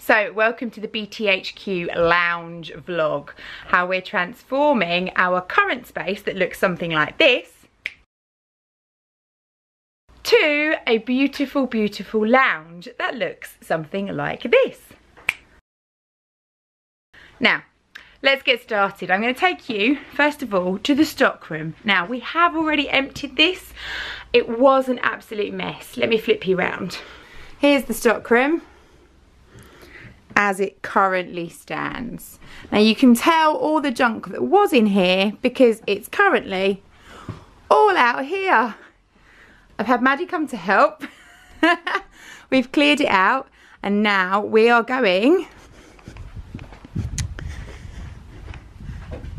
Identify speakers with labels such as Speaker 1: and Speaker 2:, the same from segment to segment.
Speaker 1: So welcome to the BTHQ lounge vlog, how we're transforming our current space that looks something like this to a beautiful, beautiful lounge that looks something like this. Now, let's get started. I'm going to take you, first of all, to the stockroom. Now, we have already emptied this. It was an absolute mess. Let me flip you round. Here's the stockroom as it currently stands. Now you can tell all the junk that was in here because it's currently all out here. I've had Maddie come to help. We've cleared it out and now we are going,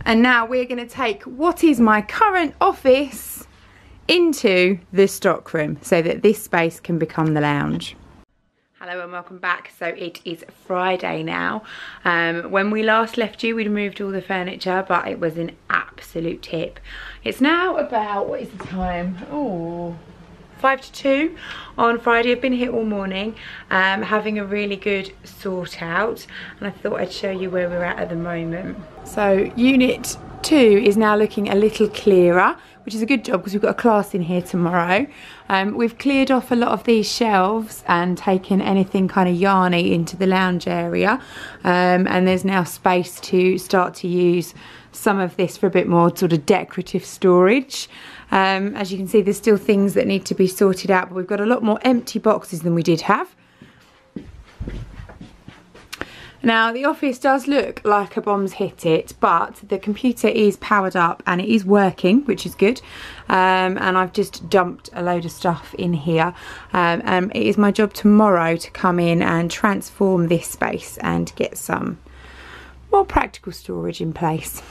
Speaker 1: and now we're going to take what is my current office into the stockroom so that this space can become the lounge. Hello and welcome back. So it is Friday now. When we last left you, we'd moved all the furniture, but it was an absolute tip. It's now about, what is the time? Oh, 5 to 2 on Friday. I've been here all morning having a really good sort out, and I thought I'd show you where we're at the moment. So unit 2 is now looking a little clearer, which is a good job because we've got a class in here tomorrow. We've cleared off a lot of these shelves and taken anything kind of yarny into the lounge area, and there's now space to start to use some of this for a bit more sort of decorative storage. As you can see, there's still things that need to be sorted out, but we've got a lot more empty boxes than we did have. Now the office does look like a bomb's hit it, but the computer is powered up and it is working, which is good. And I've just dumped a load of stuff in here. It is my job tomorrow to come in and transform this space and get some more practical storage in place.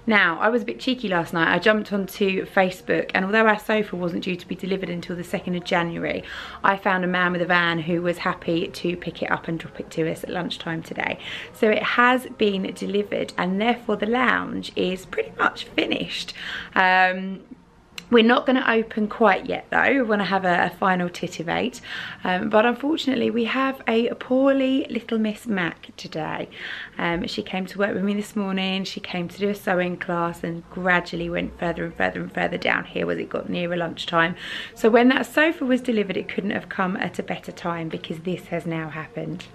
Speaker 1: Now, I was a bit cheeky last night. I jumped onto Facebook, and although our sofa wasn't due to be delivered until the 2nd of January, I found a man with a van who was happy to pick it up and drop it to us at lunchtime today. So it has been delivered, and therefore the lounge is pretty much finished. We're not going to open quite yet though. We want to have a final titivate, but unfortunately we have a poorly little Miss Mac today. She came to work with me this morning. She came to do a sewing class and gradually went further and further and further down here as it got nearer lunchtime. So when that sofa was delivered, it couldn't have come at a better time because this has now happened.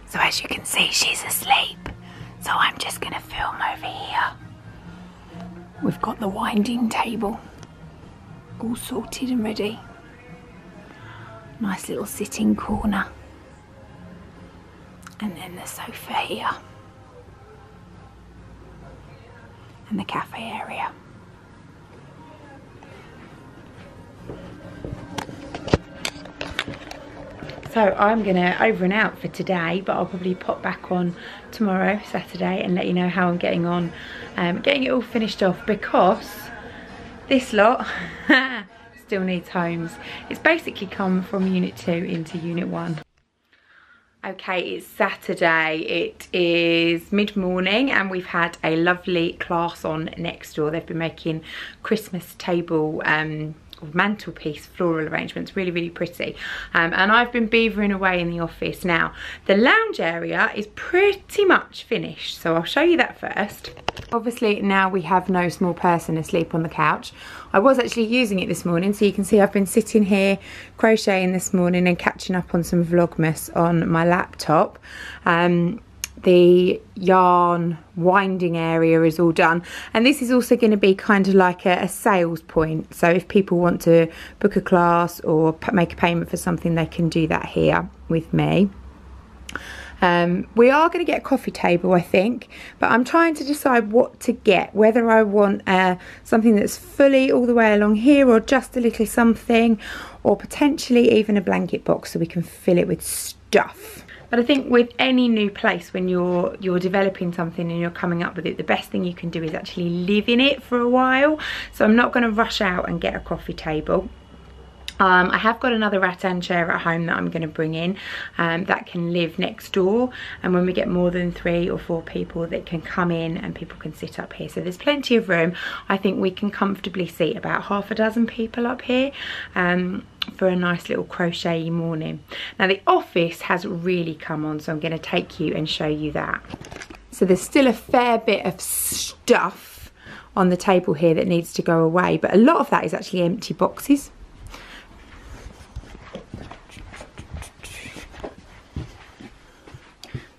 Speaker 1: So as you can see, she's asleep. So I'm just going to film over here. We've got the winding table all sorted and ready. Nice little sitting corner. And then the sofa here. And the cafe area. So I'm gonna over and out for today, but I'll probably pop back on tomorrow, Saturday, and let you know how I'm getting on, getting it all finished off, because this lot still needs homes. It's basically come from unit 2 into unit 1. Okay, it's Saturday. It is mid-morning and we've had a lovely class on next door. They've been making Christmas table mantelpiece floral arrangements, really, really pretty. And I've been beavering away in the office. Now, the lounge area is pretty much finished, so I'll show you that first. Obviously, now we have no small person asleep on the couch. I was actually using it this morning, so you can see I've been sitting here crocheting this morning and catching up on some Vlogmas on my laptop. The yarn winding area is all done, and this is also going to be kind of like a sales point, so if people want to book a class or make a payment for something, they can do that here with me. We are going to get a coffee table, I think, but I'm trying to decide what to get, whether I want something that's fully all the way along here or just a little something, or potentially even a blanket box so we can fill it with stuff. But I think with any new place, when you're developing something and you're coming up with it, the best thing you can do is actually live in it for a while. So I'm not going to rush out and get a coffee table. I have got another rattan chair at home that I'm going to bring in that can live next door, and when we get more than 3 or 4 people that can come in and people can sit up here, so there's plenty of room. I think we can comfortably seat about half a dozen people up here for a nice little crochet morning. Now the office has really come on, so I'm going to take you and show you that. So there's still a fair bit of stuff on the table here that needs to go away, but a lot of that is actually empty boxes.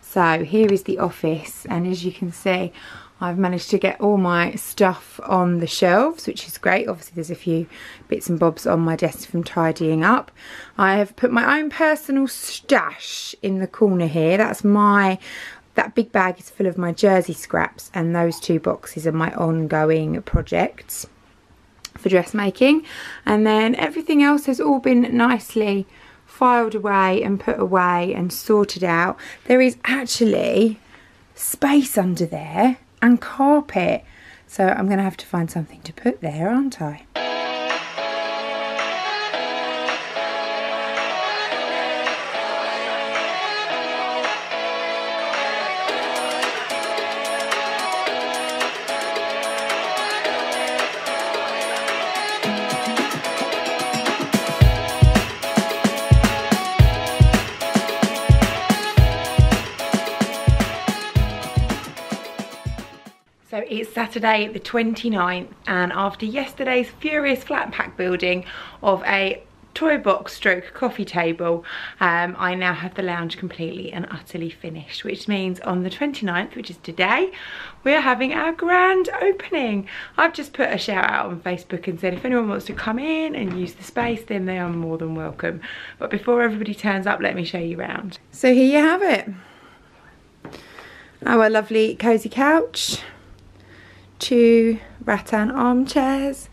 Speaker 1: So here is the office, and as you can see, I've managed to get all my stuff on the shelves, which is great. Obviously there's a few bits and bobs on my desk from tidying up. I have put my own personal stash in the corner here. That big bag is full of my jersey scraps, and those 2 boxes are my ongoing projects for dressmaking. And then everything else has all been nicely filed away and put away and sorted out. There is actually space under there and carpet, so I'm going to have to find something to put there, aren't I? So it's Saturday the 29th, and after yesterday's furious flat pack building of a toy box stroke coffee table, I now have the lounge completely and utterly finished, which means on the 29th, which is today, we are having our grand opening. I've just put a shout out on Facebook and said if anyone wants to come in and use the space, then they are more than welcome. But before everybody turns up, let me show you around. So here you have it, our lovely cosy couch, 2 rattan armchairs.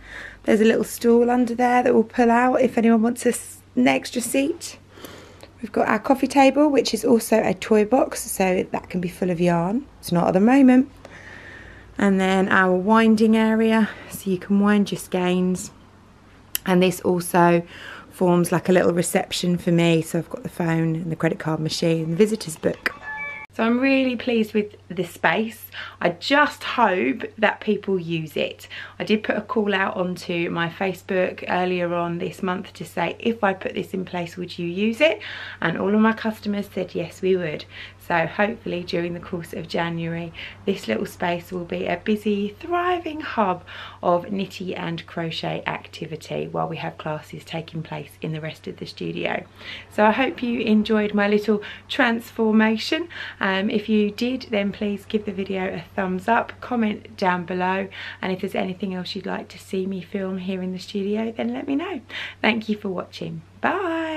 Speaker 1: There's a little stool under there that will pull out if anyone wants an extra seat. We've got our coffee table, which is also a toy box, so that can be full of yarn. It's not at the moment. And then our winding area, so you can wind your skeins. And this also forms like a little reception for me, so I've got the phone and the credit card machine and the visitor's book. So I'm really pleased with this space. I just hope that people use it. I did put a call out onto my Facebook earlier on this month to say, if I put this in place, would you use it? And all of my customers said yes, we would. So hopefully during the course of January, this little space will be a busy, thriving hub of knitty and crochet activity while we have classes taking place in the rest of the studio. So I hope you enjoyed my little transformation. If you did, then please give the video a thumbs up, comment down below, and if there's anything else you'd like to see me film here in the studio, then let me know. Thank you for watching. Bye.